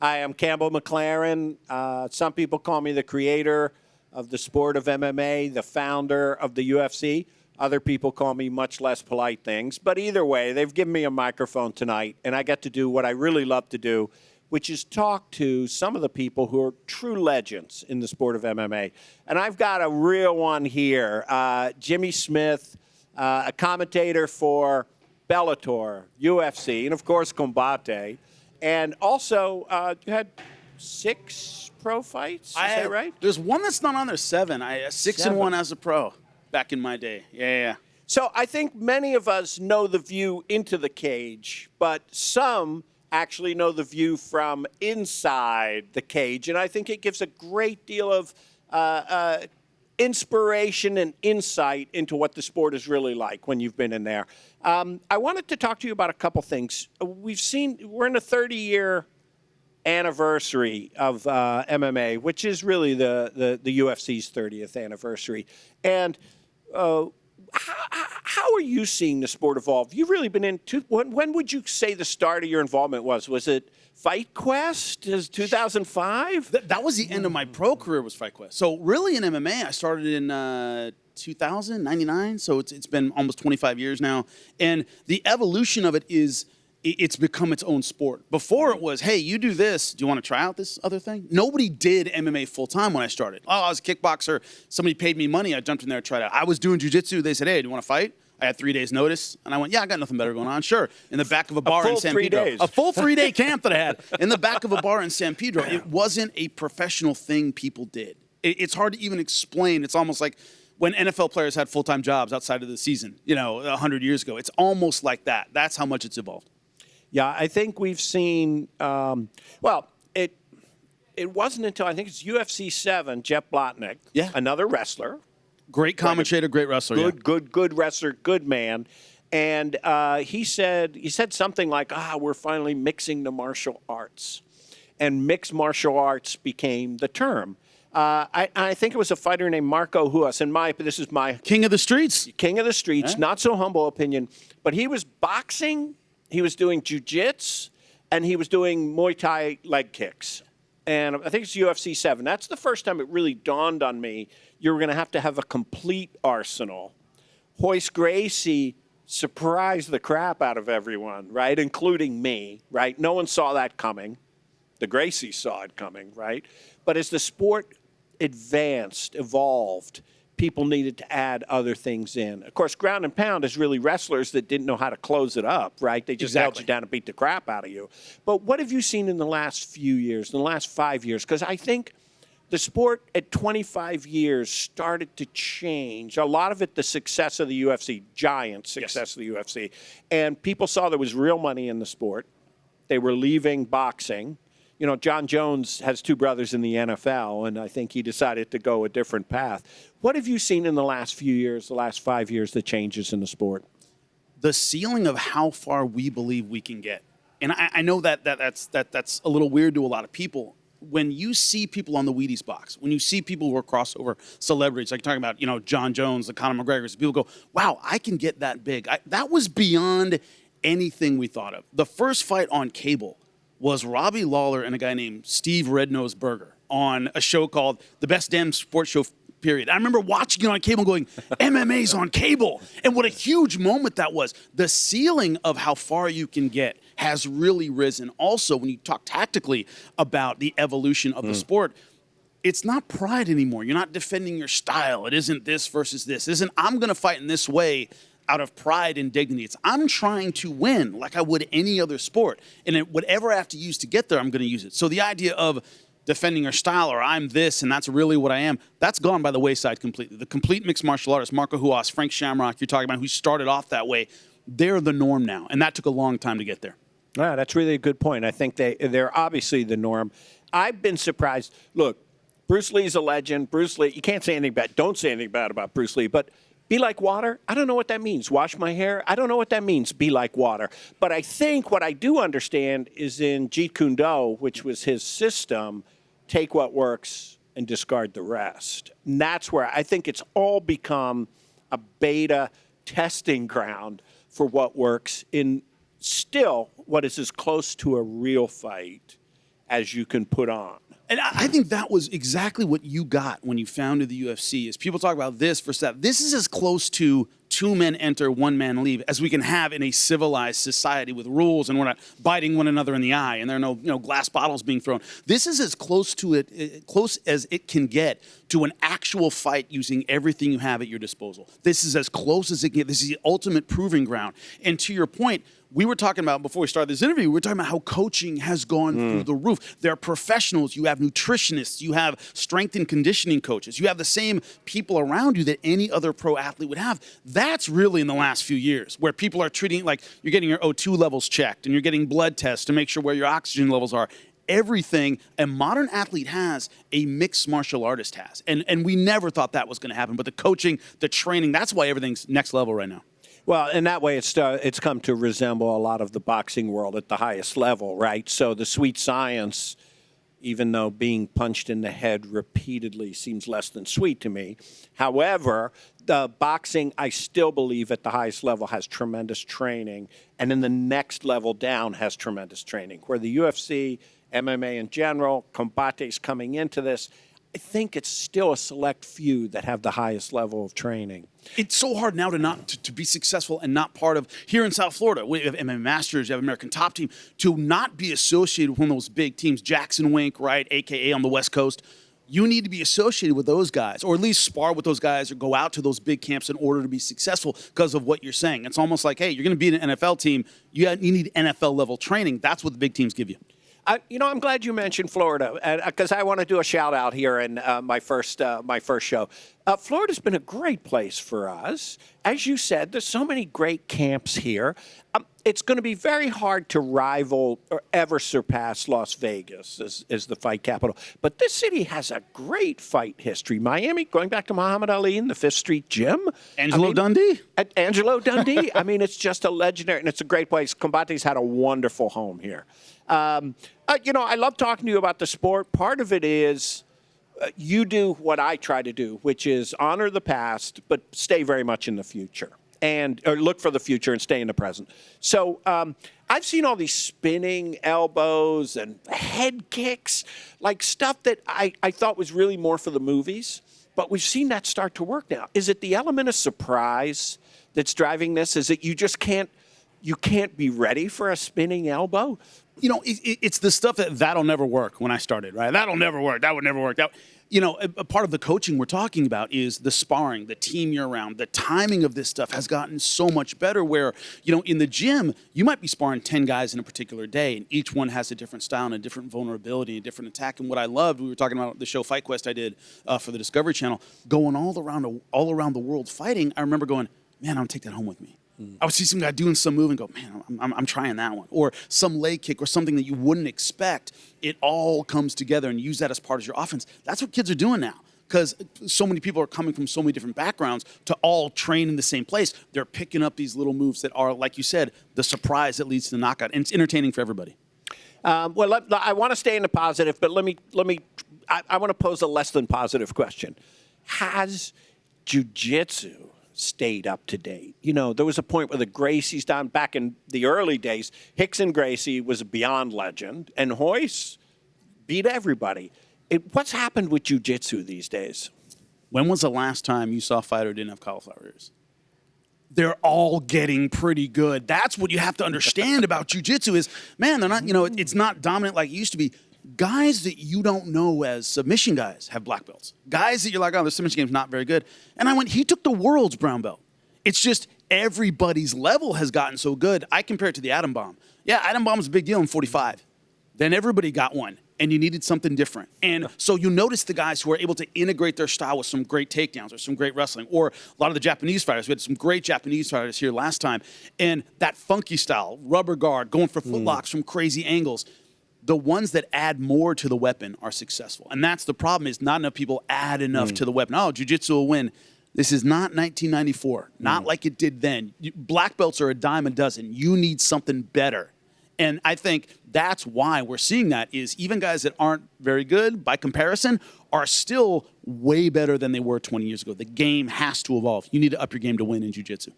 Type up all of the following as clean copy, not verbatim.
Hi, I'm Campbell McLaren. Some people call me the creator of the sport of MMA, the founder of the UFC. Other people call me much less polite things. But either way, they've given me a microphone tonight, and I get to do what I really love to do, which is talk to some of the people who are true legends in the sport of MMA. And I've got a real one here, Jimmy Smith, a commentator for Bellator, UFC, and of course Combate. And also, you had 6 pro fights, is that right? There's one that's not on there, 7. 6 and 1 as a pro back in my day. Yeah. So I think many of us know the view into the cage, but some actually know the view from inside the cage. And I think it gives a great deal of inspiration and insight into what the sport is really like when you've been in there. I wanted to talk to you about a couple things. We're in a 30-year anniversary of MMA, which is really the UFC's 30th anniversary. And how are you seeing the sport evolve? You've really been when would you say the start of your involvement was? Was it Fight Quest? Is 2005? That was the end of my pro career, was Fight Quest. So really in MMA, I started in 2000, 99. So it's been almost 25 years now. And the evolution of it is it's become its own sport. Before it was, hey, you do this. Do you want to try out this other thing? Nobody did MMA full time when I started. Oh, I was a kickboxer. Somebody paid me money. I jumped in there and tried out. I was doing jiu-jitsu. They said, hey, do you want to fight? I had 3 days notice. And I went, yeah, I got nothing better going on. Sure. In the back of a bar in San Pedro. A full 3-day camp that I had in the back of a bar in San Pedro. It wasn't a professional thing people did. It's hard to even explain. It's almost like when NFL players had full-time jobs outside of the season, 100 years ago. It's almost like that. That's how much it's evolved. Yeah, I think we've seen, it wasn't until, I think it's UFC 7, Jeff Blotnick, another wrestler. Great commentator, great wrestler. Good wrestler, good man. And he said something like, we're finally mixing the martial arts. And mixed martial arts became the term. I think it was a fighter named Marco Huas. This is my King of the Streets. King of the Streets, not so humble opinion. But he was boxing, he was doing jiu-jitsu, and he was doing Muay Thai leg kicks. And I think it's UFC 7. That's the first time it really dawned on me you were going to have a complete arsenal. Royce Gracie surprised the crap out of everyone, right, including me, right? No one saw that coming. The Gracies saw it coming, right? But as the sport advanced, evolved, people needed to add other things in. Of course, ground and pound is really wrestlers that didn't know how to close it up, right? They just held you down and beat the crap out of you. But what have you seen in the last few years, in the last 5 years? Because I think the sport at 25 years started to change. A lot of it, the success of the UFC, giant success of the UFC. And people saw there was real money in the sport. They were leaving boxing. John Jones has 2 brothers in the NFL, and I think he decided to go a different path. What have you seen in the last few years, the last 5 years, the changes in the sport? The ceiling of how far we believe we can get. And I know that's a little weird to a lot of people. When you see people on the Wheaties box, when you see people who are crossover celebrities, like talking about, John Jones, the Conor McGregors, people go, wow, I can get that big. That was beyond anything we thought of. The first fight on cable was Robbie Lawler and a guy named Steve Red-Nosed Burger on a show called The Best Damn Sports Show, period. I remember watching it on cable going, MMA's on cable. And what a huge moment that was. The ceiling of how far you can get has really risen. Also, when you talk tactically about the evolution of the sport, it's not pride anymore. You're not defending your style. It isn't this versus this. It isn't, I'm going to fight in this way out of pride and dignity. It's I'm trying to win like I would any other sport. And whatever I have to use to get there, I'm going to use it. So the idea of defending your style or I'm this and that's really what I am, that's gone by the wayside completely. The complete mixed martial artists, Marco Huas, Frank Shamrock, you're talking about, who started off that way, they're the norm now. And that took a long time to get there. Yeah, that's really a good point. I think they're obviously the norm. I've been surprised. Look, Bruce Lee's a legend. Bruce Lee, you can't say anything bad. Don't say anything bad about Bruce Lee, but be like water? I don't know what that means. Wash my hair? I don't know what that means, be like water. But I think what I do understand is in Jeet Kune Do, which was his system, take what works and discard the rest. And that's where I think it's all become a beta testing ground for what works in still what is as close to a real fight as you can put on. And I think that was exactly what you got when you founded the UFC. Is people talk about this versus that. This is as close to 2 men enter, 1 man leave as we can have in a civilized society with rules, and we're not biting one another in the eye, and there are no glass bottles being thrown. This is as close to it, close as it can get to an actual fight using everything you have at your disposal. This is as close as it can get. This is the ultimate proving ground. And to your point, we were talking about, before we started this interview, we were talking about how coaching has gone through the roof. There are professionals. You have nutritionists. You have strength and conditioning coaches. You have the same people around you that any other pro athlete would have. That's really in the last few years, where people are treating it like you're getting your O2 levels checked and you're getting blood tests to make sure where your oxygen levels are. Everything a modern athlete has, a mixed martial artist has. And we never thought that was going to happen. But the coaching, the training, that's why everything's next level right now. Well, in that way, it's come to resemble a lot of the boxing world at the highest level, right? So the sweet science, even though being punched in the head repeatedly seems less than sweet to me. However, the boxing, I still believe at the highest level has tremendous training, and in the next level down has tremendous training. Where the UFC, MMA in general, combates coming into this, I think it's still a select few that have the highest level of training. It's so hard now to be successful and not part of, here in South Florida, we have MMA Masters, you have American Top Team, to not be associated with one of those big teams, Jackson Wink, right, a.k.a. on the West Coast. You need to be associated with those guys, or at least spar with those guys, or go out to those big camps in order to be successful because of what you're saying. It's almost like, hey, you're going to beat an NFL team, you need NFL-level training. That's what the big teams give you. I'm glad you mentioned Florida, because I want to do a shout out here in my first show. Florida's been a great place for us. As you said, there's so many great camps here. It's going to be very hard to rival or ever surpass Las Vegas as the fight capital. But this city has a great fight history. Miami, going back to Muhammad Ali in the Fifth Street Gym. Angelo Dundee? Angelo Dundee. I mean, it's just a legendary, and it's a great place. Combate's had a wonderful home here. I love talking to you about the sport. Part of it is you do what I try to do, which is honor the past, but stay very much in the future. Or look for the future and stay in the present. So I've seen all these spinning elbows and head kicks, like stuff that I thought was really more for the movies. But we've seen that start to work now. Is it the element of surprise that's driving this? Is it you can't be ready for a spinning elbow? It's the stuff that'll never work when I started, right? That'll never work. That would never work. A part of the coaching we're talking about is the sparring, the team you're around, the timing of this stuff has gotten so much better where, in the gym, you might be sparring 10 guys in a particular day, and each one has a different style and a different vulnerability, a different attack. And what I loved, we were talking about the show Fight Quest I did for the Discovery Channel, going all around the world fighting. I remember going, man, I'm going to take that home with me. I would see some guy doing some move and go, man, I'm trying that one. Or some leg kick or something that you wouldn't expect. It all comes together and use that as part of your offense. That's what kids are doing now because so many people are coming from so many different backgrounds to all train in the same place. They're picking up these little moves that are, like you said, the surprise that leads to the knockout. And it's entertaining for everybody. I want to stay in the positive, but I want to pose a less than positive question. Has jiu-jitsu stayed up to date? There was a point where the Gracies down back in the early days, Rickson Gracie was a beyond legend, and Royce beat everybody. What's happened with jiu-jitsu these days? When was the last time you saw a fighter who didn't have cauliflower ears? They're all getting pretty good. That's what you have to understand about jiu-jitsu is, man, they're not, it's not dominant like it used to be. Guys that you don't know as submission guys have black belts. Guys that you're like, oh, the submission game's not very good. And he took the world's brown belt. It's just everybody's level has gotten so good. I compare it to the atom bomb. Yeah, atom bomb was a big deal in 45. Then everybody got one, and you needed something different. And so you notice the guys who are able to integrate their style with some great takedowns or some great wrestling, or a lot of the Japanese fighters. We had some great Japanese fighters here last time. And that funky style, rubber guard, going for footlocks from crazy angles. The ones that add more to the weapon are successful. And that's the problem is not enough people add enough to the weapon. Oh, jiu-jitsu will win. This is not 1994, not like it did then. Black belts are a dime a dozen. You need something better. And I think that's why we're seeing that is even guys that aren't very good by comparison are still way better than they were 20 years ago. The game has to evolve. You need to up your game to win in jiu-jitsu.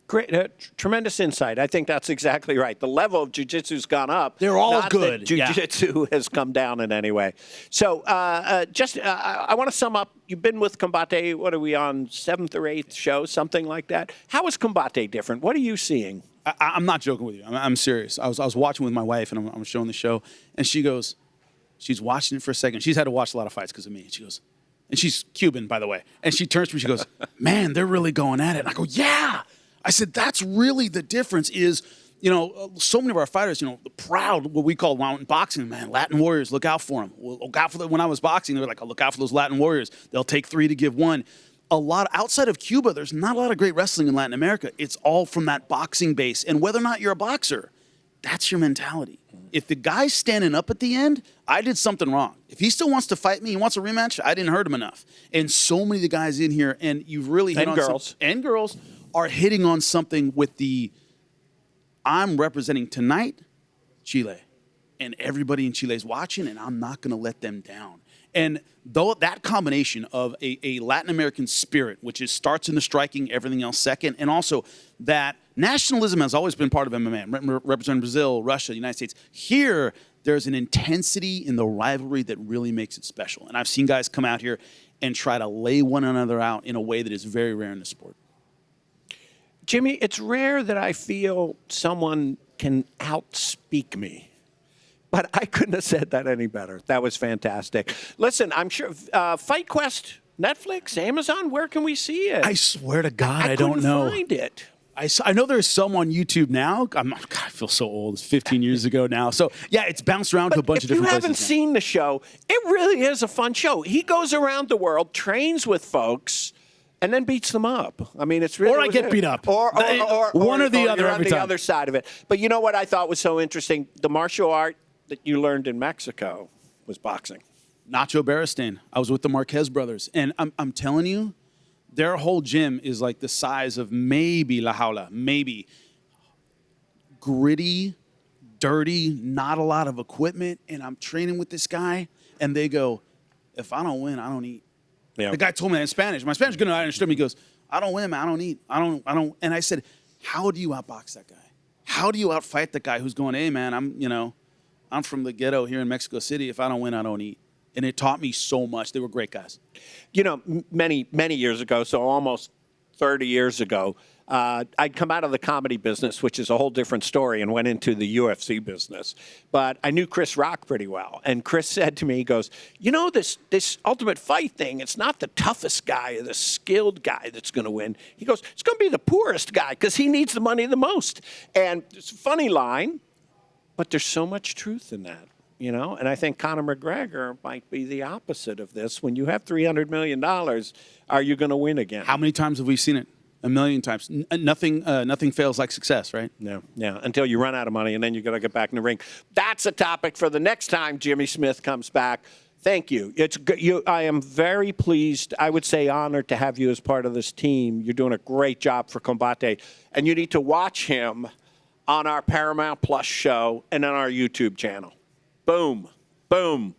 Great, tremendous insight. I think that's exactly right. The level of jiu-jitsu's gone up. They're all not good. That jiu-jitsu has come down in any way. So I want to sum up. You've been with Combate, what are we on, 7th or 8th show, something like that? How is Combate different? What are you seeing? I'm not joking with you. I'm serious. I was watching with my wife, and I'm showing the show, and she goes, she's watching it for a second. She's had to watch a lot of fights because of me. And she goes, and she's Cuban, by the way. And she turns to me, she goes, man, they're really going at it. And I go, yeah. I said, that's really the difference is, so many of our fighters, the proud, what we call mountain boxing, man, Latin warriors, look out for them. Look out for them. When I was boxing, they were like, oh, look out for those Latin warriors. They'll take 3 to give 1. Outside of Cuba, there's not a lot of great wrestling in Latin America. It's all from that boxing base. And whether or not you're a boxer, that's your mentality. If the guy's standing up at the end, I did something wrong. If he still wants to fight me, he wants a rematch, I didn't hurt him enough. And so many of the guys in here, and you've really hit on girls. And girls are hitting on something with I'm representing tonight Chile. And everybody in Chile is watching, and I'm not going to let them down. And though that combination of a Latin American spirit, which starts in the striking, everything else second, and also that nationalism has always been part of MMA, representing Brazil, Russia, the United States. Here, there's an intensity in the rivalry that really makes it special. And I've seen guys come out here and try to lay one another out in a way that is very rare in the sport. Jimmy, it's rare that I feel someone can outspeak me. But I couldn't have said that any better. That was fantastic. Listen, I'm sure Fight Quest, Netflix, Amazon, where can we see it? I swear to God, I don't couldn't know. Find it. I know there's some on YouTube now. God, I feel so old. It's 15 years ago now. So, yeah, it's bounced around to a bunch of different places. If you haven't seen the show, it really is a fun show. He goes around the world, trains with folks, and then beats them up. I mean, it's really... Or I get beat up. Or one or the other you're every on the time. other side of it. But you know what I thought was so interesting? The martial art that you learned in Mexico was boxing. Nacho Beristain. I was with the Marquez brothers. And I'm telling you, their whole gym is like the size of maybe La Jaula, maybe. Gritty, dirty, not a lot of equipment. And I'm training with this guy, and they go, if I don't win, I don't eat. Yeah. The guy told me that in Spanish. My Spanish good, I understood me. He goes, I don't win, man. I don't eat. I don't. And I said, how do you outbox that guy? How do you outfight the guy who's going, hey, man, I'm from the ghetto here in Mexico City. If I don't win, I don't eat. And it taught me so much. They were great guys. Many, many years ago, so almost 30 years ago, I'd come out of the comedy business, which is a whole different story, and went into the UFC business. But I knew Chris Rock pretty well. And Chris said to me, he goes, this Ultimate Fight thing, it's not the toughest guy or the skilled guy that's going to win. He goes, it's going to be the poorest guy because he needs the money the most. And it's a funny line, but there's so much truth in that. And I think Conor McGregor might be the opposite of this. When you have $300 million, are you going to win again? How many times have we seen it? A million times. Nothing fails like success, right? No, until you run out of money, and then you got to get back in the ring. That's a topic for the next time Jimmy Smith comes back. Thank you. I am very pleased, I would say honored to have you as part of this team. You're doing a great job for Combate, and you need to watch him on our Paramount Plus show and on our YouTube channel. Boom. Boom.